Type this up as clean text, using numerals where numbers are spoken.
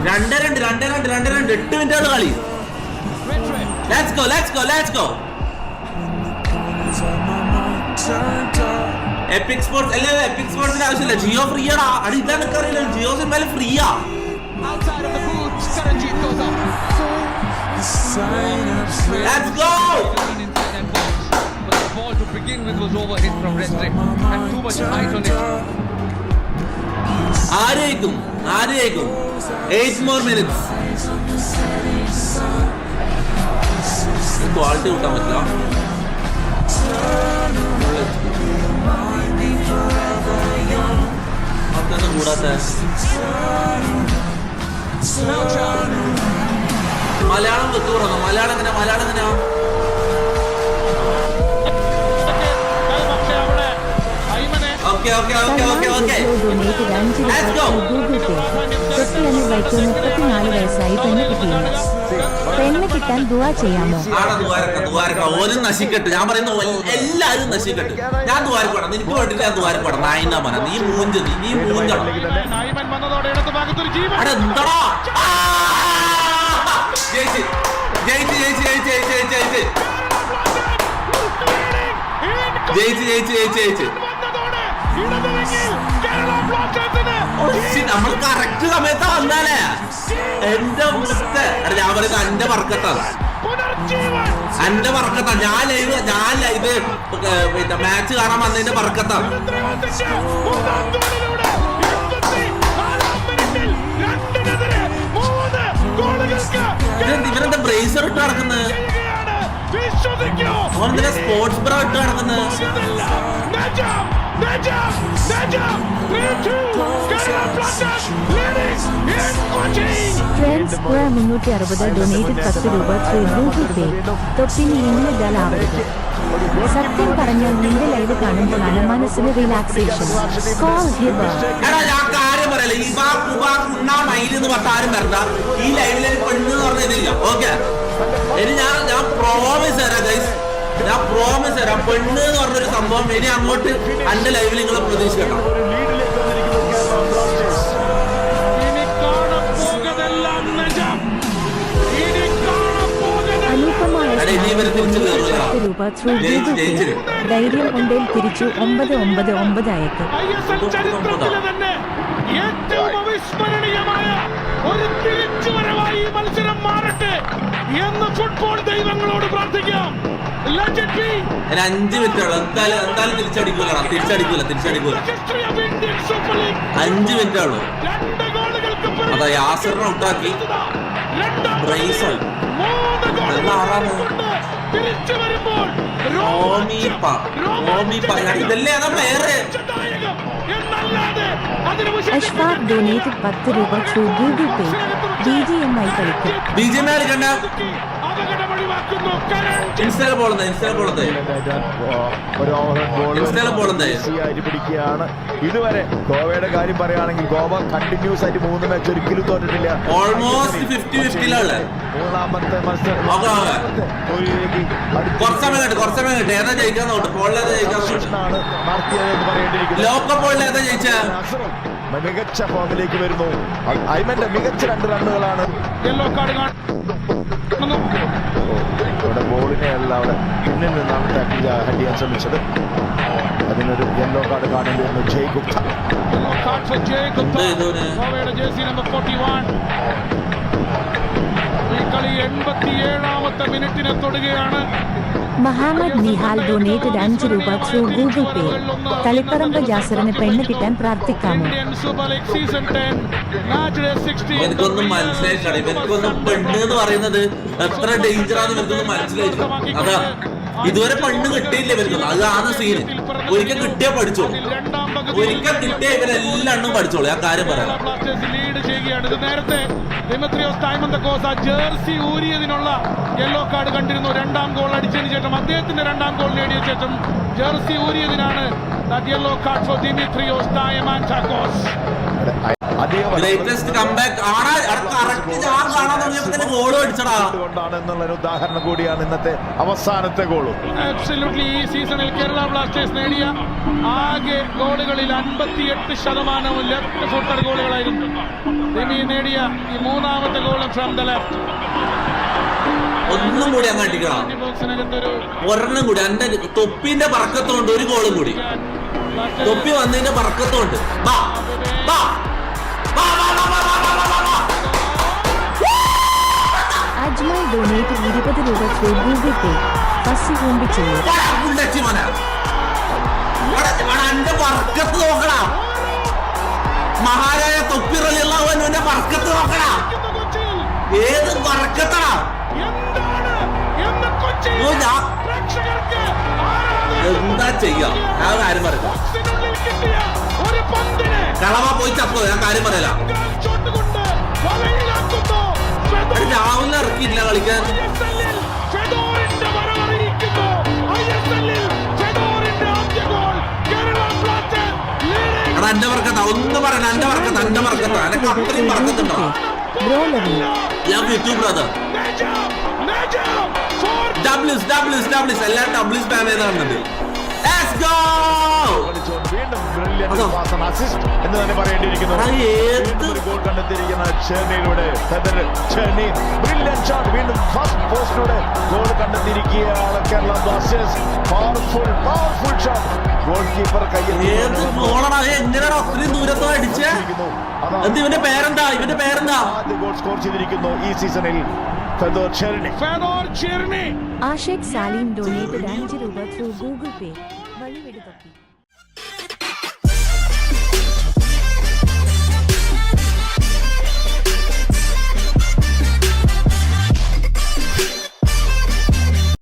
2-2 8 മിനിറ്റാണ് കളി. Let's go. EPIC sports അല്ലേ? എപ്പിക് സ്പോർട്സിന്റെ ആവശ്യമില്ല. ജിയോ ഫ്രീ ആടാ. അത് ഇതാണ് അറിയില്ല. ജിയോ സിനിമയിൽ ഫ്രീയാ. Let's go. The ball to begin with was overhit from Redrick and too much height on it. ആരേക്കും 8 more minutes. Quality കൂട്ടാൻ പറ്റില്ല. അതൊന്നും കൂടാത്ത മലയാളം വെക്ക് പറഞ്ഞു. മലയാളം എങ്ങനെയാ? Okay. Let's go. പെണ്ണ് കിട്ടാൻ ദുആ ചെയ്യാമോ? ഓനും നശിക്കട്ടെ. ഞാൻ പറയുന്ന എല്ലാരും നശിക്കട്ടെ. ഞാൻ ദ്വാരപ്പെടാം. നിനക്ക് വേണ്ടിട്ട് ഞാൻ ദ്വാരപ്പെടാം. നായിന്നാ മന നീ മൂഞ്ചടാ. എന്താടാ ജയിച്ച് നമ്മൾ കറക്റ്റ് സമയത്ത് വന്നാലേ എന്റെ മുഖത്ത് ഞാൻ പറയുന്നത് എന്റെ വർക്കത്താണ്. ഞാൻ ഇത് പിന്നെ മാച്ച് കാണാൻ വന്നതിന്റെ വർക്കത്താണ്. ഇവരെന്താ ബ്രേസർ ഇട്ട് നടക്കുന്നത്? സ്പോർട്സ് ബ്രോ ഇട്ട് നടക്കുന്നത്? ഫ്രണ്ട്സ് 360 ഡൊനേറ്റഡ് 10 രൂപ ത്രൂ ഗൂഗിൾ പേ. തൊപ്പിന് ഇന്നലാവരുത്. സത്യം പറഞ്ഞാൽ നിന്റെ ലൈവ് കാണുമ്പോഴാണ് മനസ്സിന് റിലാക്സേഷൻ. ഞാൻ കാര്യം പറയല്ലേ. എന്ന് പറഞ്ഞ ആരും വരണ്ട. ഈ ലൈവില് പെണ്ണ് പറഞ്ഞതില്ല. ഓക്കെ, ഇനി ഞാൻ പ്രോമിസ് തരാം ഗൈസ്. ഞാൻ പ്രോമിസ് തരാം. പെണ്ണ് എന്ന് പറഞ്ഞൊരു സംഭവം ഇനി അങ്ങോട്ട് എന്റെ ലൈവിൽ നിങ്ങൾ പ്രതീക്ഷിക്കണം. ധൈര്യം ഉണ്ടെങ്കിൽ തിരിച്ചു 999 അയക്ക്. ഏറ്റവും അവിസ്മരണീയമായ ഒരു തിരിച്ചുവരവായി മത്സരം മാറട്ടെ എന്ന് ഫുട്ബോൾ ദൈവങ്ങളോട് പ്രാർത്ഥിക്കാം. 5 മിനിറ്റ് എന്തായാലും തിരിച്ചടിക്കൂല. 5 മിനിറ്റ് ഉള്ളൂ. അതാ യാസറിനെ ഔട്ടാക്കി. തിരിച്ചു വരുമ്പോൾ ഇതല്ലേ അതാ പ്ലെയറ്. അഷ്ഫാഖ് ഡൊനേറ്റഡ് 10 രൂപ ത്രൂ ഗൂഗിൾ പേ. BGMI കളിക്കും. BGMI കണ്ട ഇൻസ്റ്റയിൽ പിടിക്കുകയാണ്. ഇതുവരെ ഗോവയുടെ കാര്യം പറയുകയാണെങ്കിൽ ഗോവ കണ്ടിന്യൂസ് ആയിട്ട് 3 മാച്ച് ഒരിക്കലും തോറ്റിട്ടില്ല. ഓൾമോസ്റ്റ് 50-50 മൂന്നാമത്തെ മത്സരം കുറച്ച് സമയം കിട്ടും. ഏതാ ജയിക്കാൻ നോട്ട്? പോളിലേതാ ജയിക്കാൻ നടത്തിയതെന്ന് പറയേണ്ടിയിരിക്കുന്നു. ലോക്കപ്പോളിൽ ഏതാ ജയിച്ച? മികച്ച ഫോമിലേക്ക് വരുന്നു. ഐമന്റെ മികച്ച 2 റണ്ണുകളാണ്. ഇവിടെ ബോളിനെ അല്ല, അവിടെ പിന്നിൽ നിന്നാണ് ടാക്കിൾ ഹടിയാൻ ശ്രമിച്ചത്. അതിനൊരു യെല്ലോ കാർഡ് കാണേണ്ടി വന്നു. ജയ് ഗുപ്ത ഈ കളി 87ാമത്തെ മിനിറ്റിനെ തൊടുകയാണ്. മുഹമ്മദ് നിഹാൽ ഡൊനേറ്റഡ് 5 രൂപ ത്രൂ ഗൂഗിൾ പേ. തളിപ്പറമ്പ് ജാസറിന് പെണ്ണ് കിട്ടാൻ പ്രാർത്ഥിക്കാമോ? എനിക്കൊന്നും മനസ്സിലായിട്ടാണ്. ഇവർക്കൊന്നും പെണ്ണ് എന്ന് പറയുന്നത് എത്ര ഡേഞ്ചറാന്ന് ഇവർക്കൊന്നും മനസ്സിലായിട്ടില്ല. അതാ ഇതുവരെ പെണ്ണ് കിട്ടിയില്ല ഇവർക്കൊന്നും. അതാണ് സീന്. ഒരിക്കൽ കിട്ടിയാ പഠിച്ചോളൂ. ഒരിക്കൽ കിട്ടിയ ഇവരെല്ലാം പഠിച്ചോളൂ. ആ കാര്യം പറയാം. ലീഡ് ചെയ്യുകയാണ്. ഇത് നേരത്തെ ദിമിത്രിയോസ് ഡയമന്തക്കോസ ജേഴ്സി ഊരിയതിനുള്ള യെല്ലോ കാർഡ് കണ്ടിരുന്നു. 2ാം ഗോൾ അടിച്ചതിന് ശേഷം അദ്ദേഹത്തിന്റെ 2ാം ഗോൾ നേടിയ ശേഷം ജേഴ്സി ഊരിയതിനാണ് yellow card for Dimitrios Diamantakos. Greatest comeback ആണ്. കറക്റ്റ് ഞാൻ കാണാൻ തുടങ്ങിയപ്പോ തന്നെ ഗോൾ അടിച്ചടാ. എന്നുള്ളൊരു ഉദാഹരണം കൂടിയാണ് ഇന്നത്തെ അവസാനത്തെ ഗോളും. Absolutely, ഈ സീസണിൽ കേരള ബ്ലാസ്റ്റേഴ്സ് നേടിയ ആകെ ഗോളുകളിൽ 58% ലെഫ്റ്റ് ഫുട്ടർ ഗോളുകളായിരുന്നു. റിമി നേടിയ ഈ മൂന്നാമത്തെ ഗോളും ഫ്രം ദ ലെഫ്റ്റ്. ഒന്നും കൂടി അങ്ങ് അടിക്കണം, ബോക്സിനകത്തൊരു ഒരെണ്ണം കൂടി. എന്റെ തൊപ്പിന്റെ പറക്കത്തോണ്ട് ഒരു ഗോളും കൂടി. തൊപ്പി വന്നതിന്റെ പറക്കത്തോണ്ട്. അജ്മൽ ഡൊനേറ്റ് 20 രൂപ ത്രൂ ഗൂഗിൾ പേ. ഫസ്സി ഹോംബിച്ചില്ലേ എന്റെ പറക്കത്ത് നോക്കടാ. മഹാരായ തൊപ്പി റളിയല്ലാഹുവിന്റെ പറക്കത്ത് നോക്കടാ. ഏത് പറക്കത്തടാ. എന്താ ചെയ്യാ? ഞാൻ കാര്യം പറയാം. കളവാ പോയി ചപ്പോ. ഞാൻ കാര്യം പറയല. രാവിലെ ഇറക്കിയില്ല കളിക്കാൻ. എടാ എന്റെ പറക്കത്താ. ഒന്ന് പറയണ എന്റെ പറക്കത്താ. എന്റെ പറക്കത്താ. എനക്ക് അത്രയും പറക്കത്തുണ്ടോ? ഞാൻ യൂട്യൂബ് ബ്രദർ. ഡബ്ല്യൂസ് എല്ലാം ഡബ്ല്യൂസ് സ്പാം ചെയ്താണുണ്ട്. വീണ്ടും അസിസ്റ്റ് എന്ന് തന്നെ പറയേണ്ടിയിരിക്കുന്നു. ഗോൾ കണ്ടെത്തിയിരിക്കുന്ന ചെർണിയിലൂടെ ബ്രില്യന്റ് ഷോട്ട്. വീണ്ടും ഫസ്റ്റ് പോസ്റ്റിലൂടെ ഗോൾ കണ്ടെത്തിയിരിക്കുകയാണ് Kerala Blasters. Powerful shot. Goalkeeper ഏത് ഗോളാണ്? എങ്ങനെയാണ് അത്രയും ദൂരത്തോ അടിച്ചേ? ഇവന്റെ പേരെന്താ? ആദ്യ ഗോൾ സ്കോർ ചെയ്തിരിക്കുന്നു ഈ സീസണിൽ ഫെദോർ ചെർണി. ആഷേഖ് സാലിം ഡൊനേറ്റ് 5 രൂപ ത്രൂ ഗൂഗിൾ പേ. വഴിവിട് തൊപ്പി.